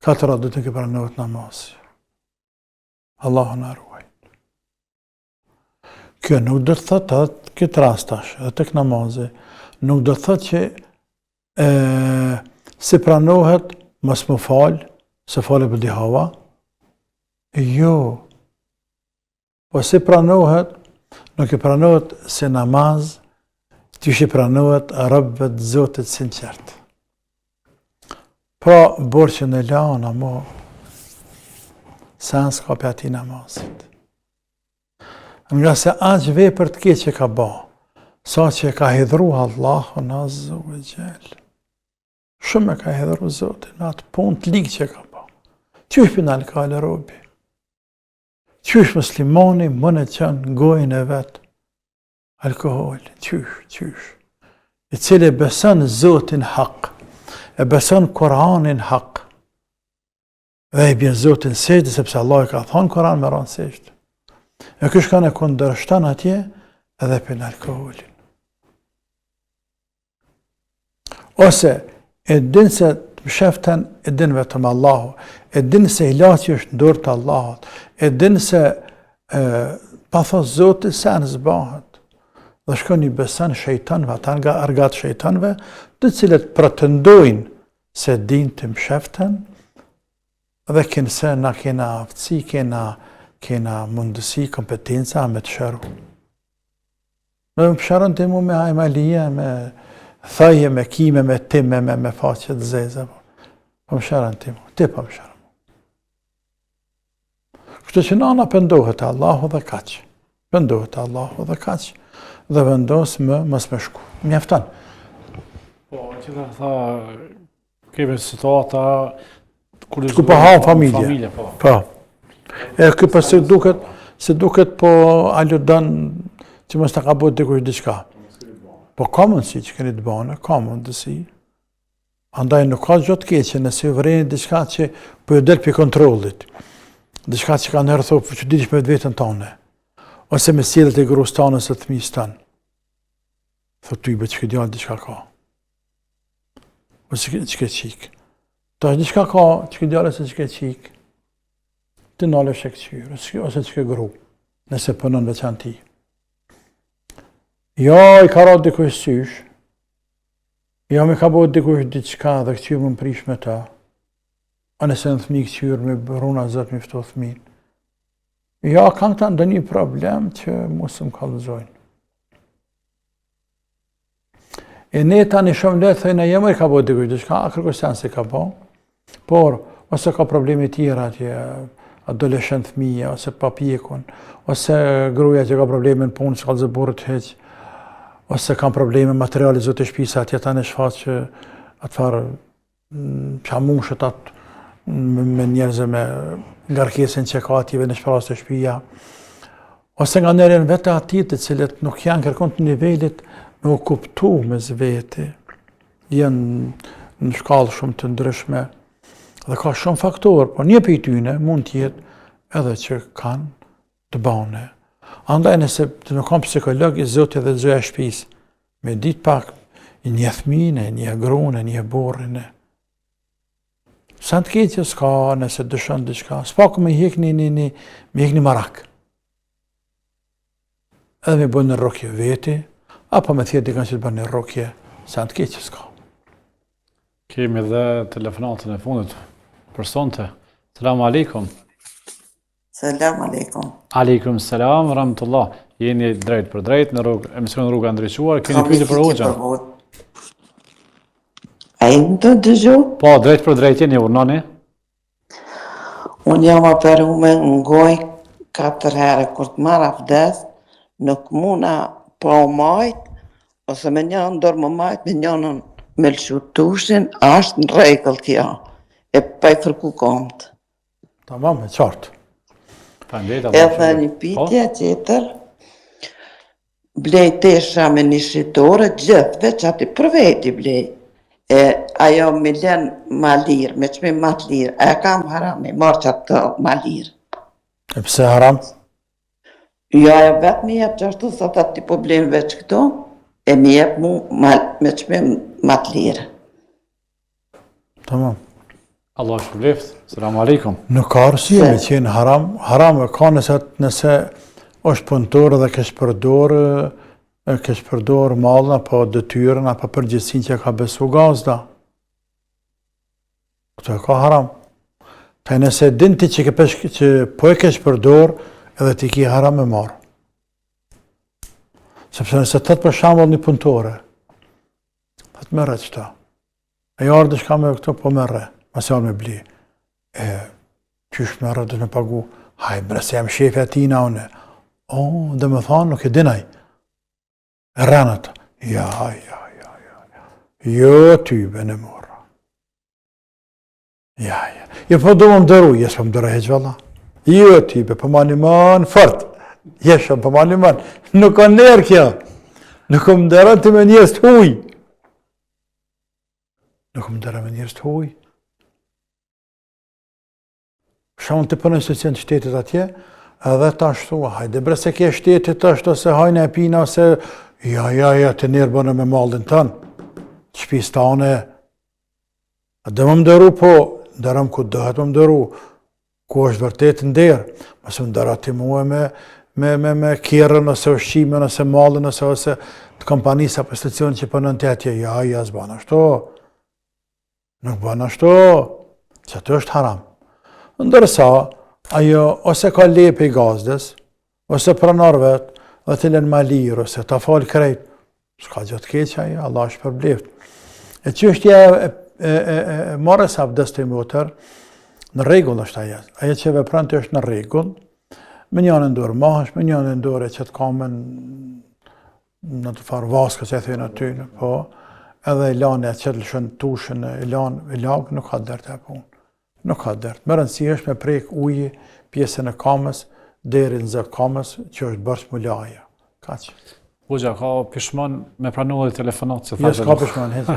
40 ditë nuk i pranohet namazi. Allahu na ruaj. Kjo nuk do të thotë atë këtë rastash, edhe tek namazi, nuk do të thotë që si pranohet mos më fal, se fale për di hava. Jo. Po si pranohet, nuk i pranohet se namaz, ti shi pranohet rëbëve të Zotit sinqert. Pra, borçën e lana mo, sa s'ka për ati namazit. Nga se aq vepër të keq që ka ba, sa që ka hidhru Allahun azza wa jall. Shumë e ka hedhur Zotin, në atë punë të ligë që ka po. Qysh për në alkale robi? Qysh muslimoni më në qënë gojën e vetë alkoholin? Qysh? I cili beson Zotin hak, e beson Koranin hak, dhe i bjen Zotin sejtë, sepse Allah i ka thonë Koran me ranë sejtë. E kësh ka në kundërshtan atje edhe për në alkoholin. Ose e din se të msheften, e din vetëm Allahu, e din se ilaci është në dorë të Allahut, e din se pa thos Zotit se në zbahet. Dhe shkon i beson shejtanëve, ata nga argat shejtanëve, të cilët pretendojnë se din të msheften, dhe kënë se na kena aftësi, kena mundësi, kompetenca me të shëru. Me më pësharën të mu me hajmalije, me thaje, me kime, me time, me faqet zeze. Po më shërën të mu, ti po më shërën. Kështë që nana pëndohet Allahu dhe kaqë. Pëndohet Allahu dhe kaqë. Dhe vendosë mës me shku. Mjeftan. Po, që dhe tha, kemi situata ku po ha familje. Po. E kjo pas se duket po aludan që mos të ka bot dikush diçka. Po ka mundësi që keni të bane, ka mundësi. Andaj nuk ka gjë të keqe nëse ju vreni diçka që po ju del për kontrollit. Diçka që ka nërë thopë që dish me vetën tane. Ose me sjedhët e grus tanës e të fëmijës tanë. Thot tu i bë që këtë djallë diçka ka. Ose që këtë qikë. Ta është diçka ka që këtë djallë se që këtë qikë. Të nalë është e këqyrë, ose që këtë gru. Nëse pënën veçan ti. Ja, i ka ratë dikush sysh. Ja, me ka bot dikush diçka dhe këqyrë më prish me ta. A nëse në thmi këqyrë me bruna zëtë me fëto thmin. Ja, kanë këta ndë një problem që mos më kallëzojnë. E ne tani shumë letë thëjnë, jemë e ka bot dikush diçka, a kërkoj sen se ka bo. Por, ose ka probleme tjera atje, adoleshent fëmija, ose papjekun, ose gruja që ka probleme në punë, që ka zëburët heq, ose kam probleme materiali zote shpisa, atje ta në shfaq që atëfar qamushët atë me njerëzë me ngarkesin që ka ative në shpras të shpija, ose nga njerën vete atit të cilët nuk janë kërkon të nivellit me u kuptu me zveti, janë në shkallë shumë të ndryshme, dhe ka shumë faktorë, por një për tyne mund tjetë edhe që kanë të bane. Andaj nëse të nuk kam psikolog, i zotë edhe zoja shpis, me ditë pak i një thmine, një grune, një borine. Sa të keqë s'ka nëse dëshën diçka, s'paku me hek një marak. Edhe me bënë në rokje veti, apo me thjetë dikën që të bënë në rokje, sa të keqë s'ka. Kemi dhe telefonatën e fundit për sonte. Selam aleikum. Selam aleikum. Aleikum selam, rahmetullah. Jeni drejt për drejt në rrugë, emision Rruga Ndriçuar, keni pyetje për hoxhën? A i më të dëgju? Po, drejt për drejt jeni urnoni? Unë jam operu me ngoj 4 herë, kur të marrë avdes, nuk muna po majt, ose me një ndër më majt, me njënën me lëshu tushin, ashtë në rregull kjo, e pa i fërku komët. Tamam, e qartë. Edhe një pitje tjetër, blej tesha me një shqitore, gjithve që ati për veti blej. E ajo me len ma lirë, me qmi ma të lirë, e kam haram e marë që atë ma lirë. E pse haram? Ja, e vetë me jep që ashtu, sa të ati problem veç këto, e me jep mu me qmi ma të lirë. Tamam. Allah shpëleft. Selam aleikum. Nuk ka arsye me qenë haram. Haram e ka nëse është punëtor dhe kesh përdor mallën apo detyrën apo përgjegjësinë që ka besu gazda. Këto e ka haram. Ta nëse din ti që po e kesh përdor edhe ti ki haram me marë. Sepse nëse tëtë për shambull një punëtore, tëtë merre qëta. E jarë dëshka me këto po merre, mas jarë me bli. E qysh merre dhe me pagu, haj, se jam shefe atina une. O, dhe me thanë, nuk e dinaj. E rrenët. Ja. Jo ty be në morra. Ja. Jo, po do më mdëru, jes po mdëru heq valla. Jo, ti be po ma një manë fort. Jesha po ma një manë. Nuk ka nërë kjo. Nuk më mdëru ti me njerës të huj. Nuk më mdëru me njerës të huj. Shaun të përnë institucion të shtetit atje, edhe ta shtua, hajde bre se ke shtetit është, ose hajnë e pina, ose ja, të njerë bënë me mallin tënë. Qpis të anë e. Dhe më mdëru po, ndërëm ku dëhet më mdëru, ku është vërtet ndërë, mësë më ndëra ti muë me kjerën, ose ushqimin, ose mallin, ose të kompanisë apo institucion që përnën të atje, ja, s'banë ashtu. Nuk banë ashtu, që të është haram. Ndërsa, ajo, ose ka lepe i gazdes, ose pranar vetë, dhe të lënë ma lirë, ose ta falë krejt, s'ka gjatë keqë ajo, Allah është përbleft. E që është marrës abdes të motër, në regull është ajo. Ajo që vepran të është në regull, me njënë ndorë mash, me njënë ndorë që të kamen në të farë vaskës e thënë aty, po, edhe ilani atë që të lëshën tushën, ilak, nuk ka dërtë e punë. Nuk ka dërtë. Më rëndësi është me prek uji pjesën e kamës, deri në zë kamës, që është bërsh më laja. Kaq. Hoxha, ka pishman me pranuar telefonat që thashë? S'ka pishman, heqë.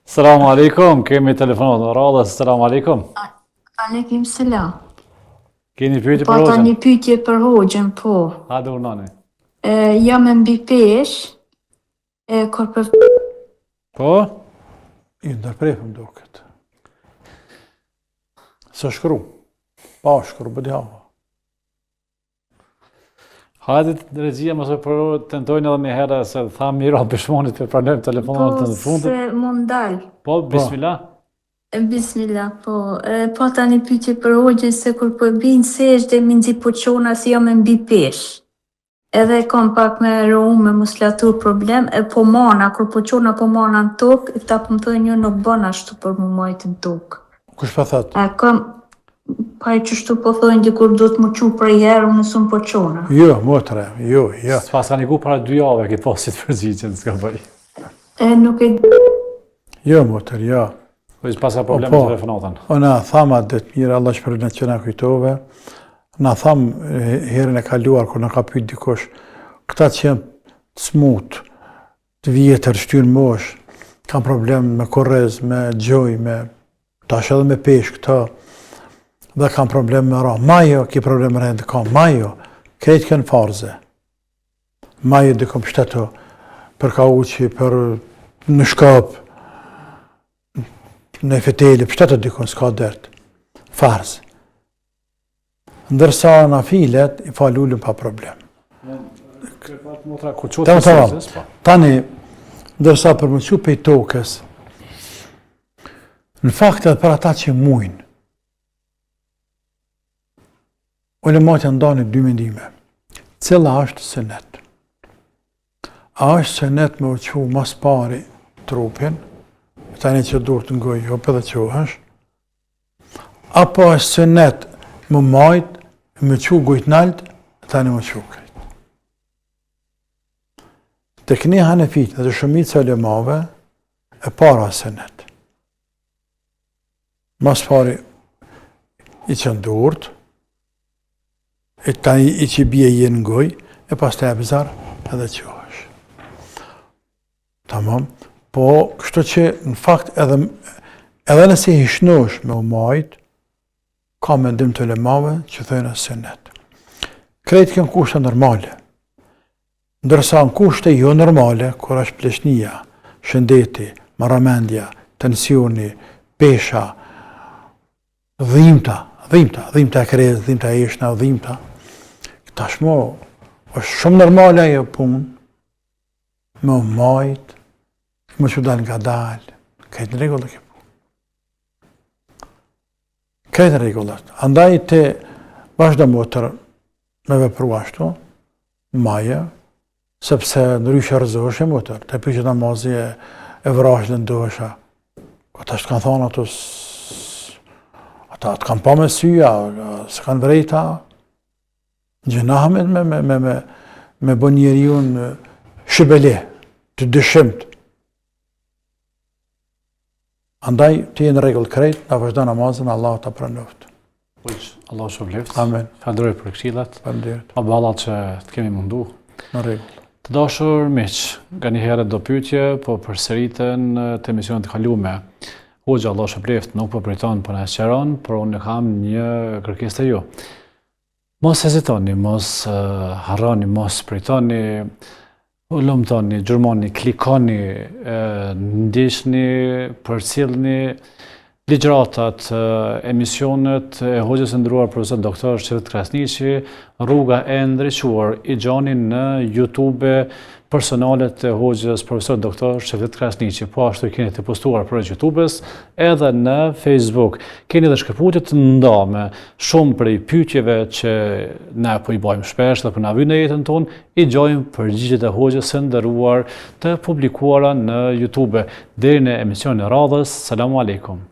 Selamu alaikum, kemi telefonat në radhës, selamu alaikum. Aleikum selam. Keni pyetje për Hoxhën? Po ta një pyetje për Hoxhën, po. Hajde urnani. Jam e mbi pesh, kur për... Po? I ndërprepëm duket. Së shkru. Pa shkru, bëdi hava. Hajde të regjia mësë tentojnë edhe një herë se thamë mira pishmonit për pranojmë telefonat të në fundit. Po, se mund dalë. Po, bismillah. Bismillah, po. Po ta një pyetje për Hoxhën se kur po binë sesh dhe mi nxi po qona si jam e mbi pesh. Edhe kom pak me rohum, me muskulatur problem, po mana, kur po qona po mana në tokë, ta po më thënë një nuk bën ashtu për më majtë në tokë. Kush pa thëtë? Pa e qështu po thojnë dikur do të më qu për i herë, unë nësum po qona. Jo, motre, jo. S'pas ka një ku para 2 javë ke pasit përgjigjen, s'ka bëj. Nuk e... Jo, motre, jo. Po s'pas ka problem me telefonatën. Na thama dhe të mirë, Allah që për në që na kujtove, na thamë herën e kaluar, kur në ka pyet dikush, këta që jenë të smut, të vjetër, shtyrë mosh, kam problem me korrez, me gjoj, me tash edhe me pesh këta, dhe kam problem me ra. Majo, ki problem me rejnë të kam. Majo, krejtë kënë farze. Majo dhe kom shteto për kauqi, për në shkap, në feteli, për shteto dikon, s'ka dërtë. Farze. Ndërsa në filet, i falullin pa problem. Tani, ndërsa për më që pej tokës, në fakt edhe për ata që mujnë, ulemat janë ndani 2 mendime. Cila është sënet? A është sënet me uqu mas pari trupin, tani që dur të ngoj, jo për dhe që është, apo është sënet më majt, me uqu gujt nalt, tani më uqu krejt. Tek ne Hanefit dhe shumit së ulemave, e para sënet. Mas pari i qëndurt, e tani i që bje jenë ngoj, e pas të ebzar edhe që është. Tamam, po kështu që në fakt edhe nëse hishnosh me umajt, ka mendim të ulemave që thëjnë sënet. Krejt kënë kushte normale. Ndërsa në kushte jo normale, kur është pleshnia, shëndeti, maramendja, tensioni, pesha, dhimta e krez, dhimta e ishna, dhimta. Tashmo, është shumë normale ajo punë, me umajt, më që dalë nga dalë, kajtë në regullë kjo punë. Kajtë në regullë është. Andaj të vazhdo motër me vepru ashtu, maja, sepse në ryshe rëzohëshe motër, të pyqët namazi e vrashlën dohësha. Ata është kanë thonë ato, ata të kanë pa me syja, se kanë vrejta, gjënahmen me bo njeri unë shibele, të dëshimt. Andaj, ti je në rregull krejt, na vazhdo namazin, Allah ta pranoft. Allah shpëleft. Amen. Falenderoj për këshillat. Faleminderit. Allah që të kemi mundu. Në rregull. Të dashur miq, nga një herë do pyetje, po përsëriten të emisionet të kaluara. Hoxha Allah shpëleft nuk po priton po na sqaron, por unë kam një kërkesë të ju. Mos hezitoni, mos harroni, mos pritoni, lumtoni, gjurmoni, klikoni, ndiqni, përcjellni ligjëratat, emisionet e hoxhës së nderuar profesor doktor Shefet Krasniqi, rruga e ndriçuar i gjoni në YouTube personalet e hoxhës profesor doktor Shefet Krasniqi. Po ashtu keni të postuar për YouTube-s edhe në Facebook. Keni edhe shkëputje të ndame, shumë prej pyetjeve që na po i bëjmë shpesh dhe po na vijnë në jetën tonë, i gjojmë përgjigjet e hoxhës së nderuar të publikuara në YouTube. Deri në emisionin e radhës, selam aleikum.